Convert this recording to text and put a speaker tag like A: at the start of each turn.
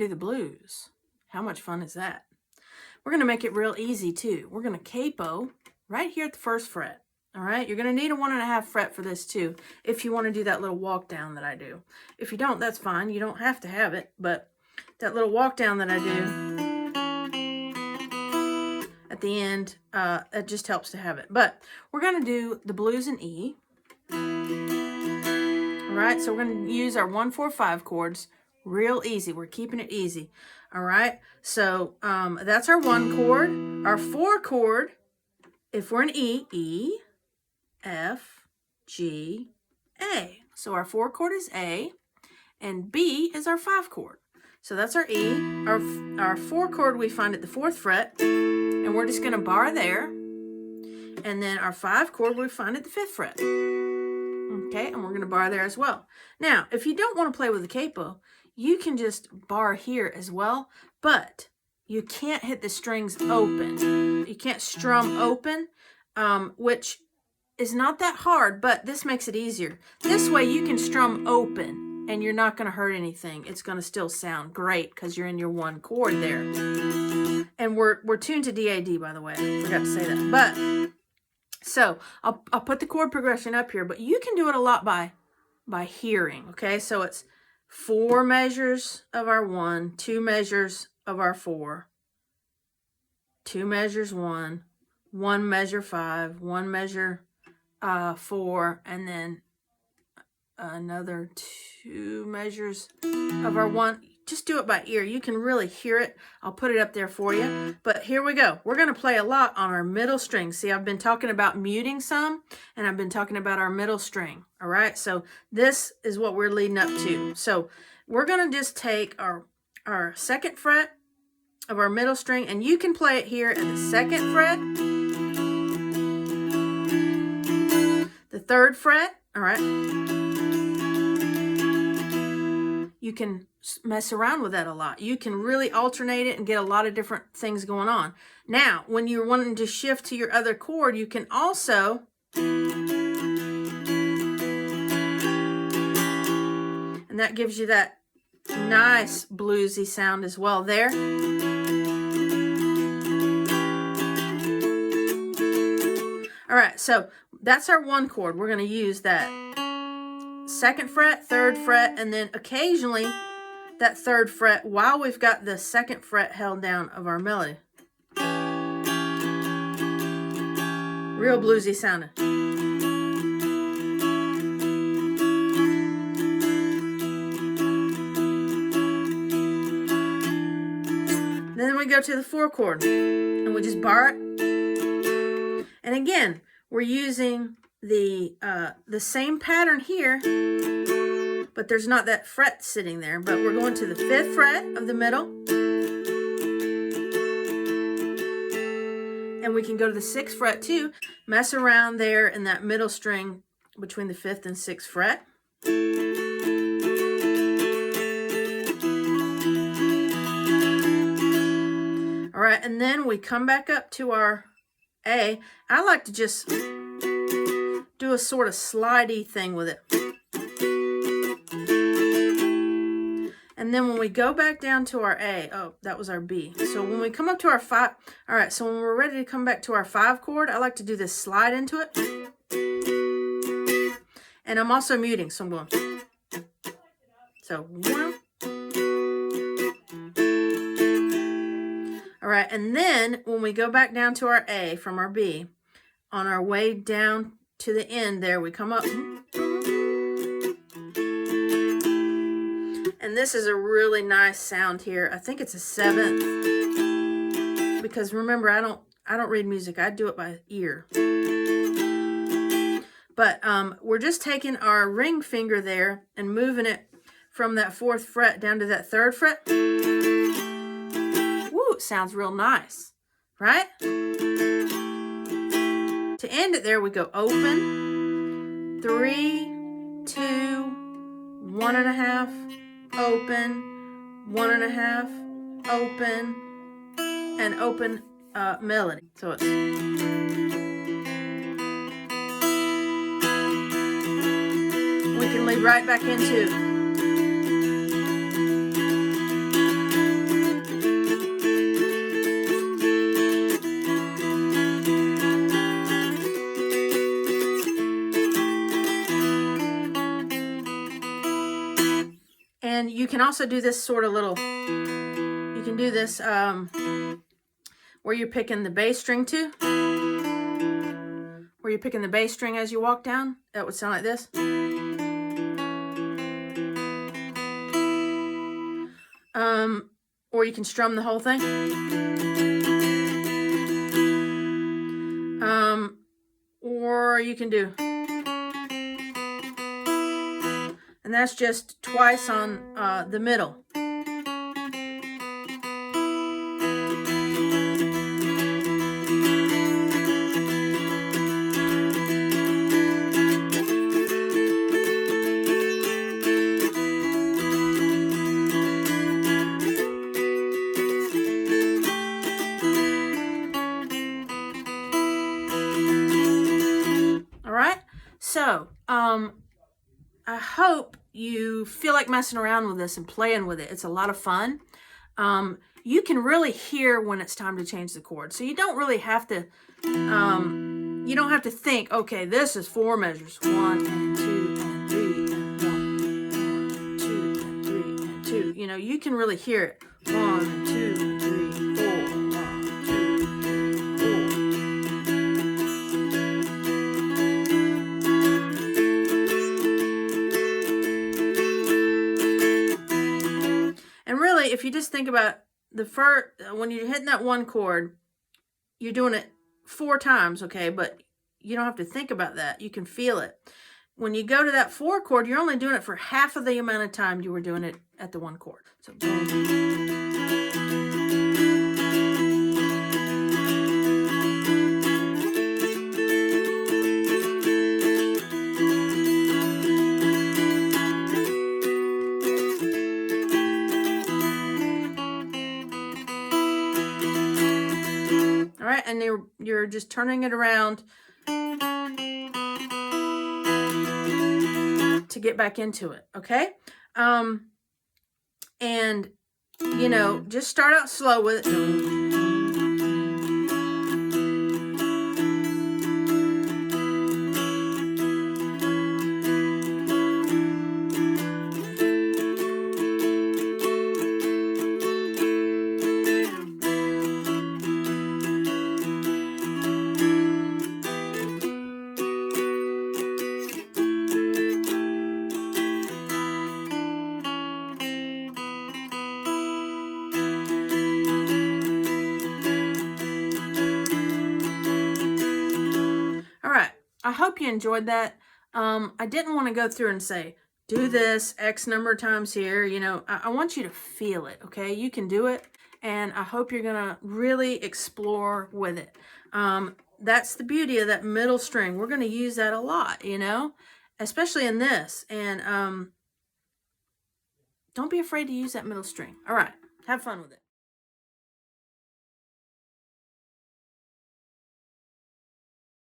A: do the blues. How much fun is that? We're going to make it real easy too. We're going to capo right here at the first fret. All right, you're going to need a 1.5 fret for this too, if you want to do that little walk down that I do. If you don't, that's fine. You don't have to have it, but that little walk down that I do at the end, it just helps to have it. But we're going to do the blues in E. All right, so we're going to use our 1, 4, 5 chords. Real easy. We're keeping it easy. All right, so that's our 1 chord. Our 4 chord, if we're in E, E, F, G, A. So our 4 chord is A, and B is our 5 chord. So that's our E. Our 4 chord we find at the 4th fret, and we're just going to bar there. And then our 5 chord we find at the 5th fret. Okay, and we're going to bar there as well. Now, if you don't want to play with the capo, you can just bar here as well, but you can't hit the strings open. You can't strum open, which is not that hard, but this makes it easier. This way you can strum open and you're not going to hurt anything. It's going to still sound great because you're in your 1 chord there. And we're tuned to DAD, by the way. I forgot to say that. But so I'll put the chord progression up here, but you can do it a lot by hearing. Okay, so it's 4 measures of our 1, 2 measures of our 4, 2 measures 1, 1 measure 5, 1 measure 4, and then another 2 measures of our 1. Just do it by ear. You can really hear it. I'll put it up there for you. But here we go. We're going to play a lot on our middle string. See, I've been talking about muting some, and I've been talking about our middle string. All right, so this is what we're leading up to. So we're going to just take our 2nd fret of our middle string, and you can play it here at the 2nd fret, the 3rd fret. All right, you can mess around with that a lot. You can really alternate it and get a lot of different things going on. Now, when you're wanting to shift to your other chord, you can also and that gives you that nice bluesy sound as well there. All right, so that's our 1 chord. We're going to use that 2nd fret, 3rd fret, and then occasionally that 3rd fret while we've got the 2nd fret held down of our melody. Real bluesy sounding. Then we go to the 4 chord and we just bar it. And again, we're using the same pattern here, but there's not that fret sitting there. But we're going to the 5th fret of the middle. And we can go to the 6th fret too. Mess around there in that middle string between the 5th and 6th fret. All right, and then we come back up to our A. I like to just do a sort of slidey thing with it. And then when we go back down to our A, oh, that was our B. So when we come up to our 5, all right, so when we're ready to come back to our 5 chord, I like to do this slide into it. And I'm also muting, so I'm going. So 1. All right, and then when we go back down to our A from our B, on our way down to the end there, we come up. And this is a really nice sound here. I think it's a 7th. Because remember, I don't read music. I do it by ear. But we're just taking our ring finger there and moving it from that 4th fret down to that 3rd fret. Woo, it sounds real nice, right? To end it there, we go open, 3, 2, 1.5, open, 1.5, open, and open melody. So it's we can lead right back into can also do this sort of little, you can do this where you're picking the bass string too. Where you're picking the bass string as you walk down. That would sound like this. Or you can strum the whole thing. Or you can do, and that's just twice on the middle. So, I hope you feel like messing around with this and playing with it. It's a lot of fun. You can really hear when it's time to change the chord. So you don't really have to, you don't have to think, okay, this is 4 measures. 1 and 2 and 3 and 1, 2 and 3 and 2. You know, you can really hear it. 1 and 2 and 3, 4, 1, 2, 4. And really, if you just think about the first, when you're hitting that 1 chord, you're doing it 4 times, okay? But you don't have to think about that. You can feel it. When you go to that 4 chord, you're only doing it for half of the amount of time you were doing it at the 1 chord. So boom. All right, and you're just turning it around to get back into it, okay? And, you know, just start out slow with it. I hope you enjoyed that. I didn't want to go through and say, do this X number of times here. You know, I want you to feel it, okay? You can do it, and I hope you're going to really explore with it. That's the beauty of that middle string. We're going to use that a lot, you know, especially in this. And don't be afraid to use that middle string. All right, have fun with it.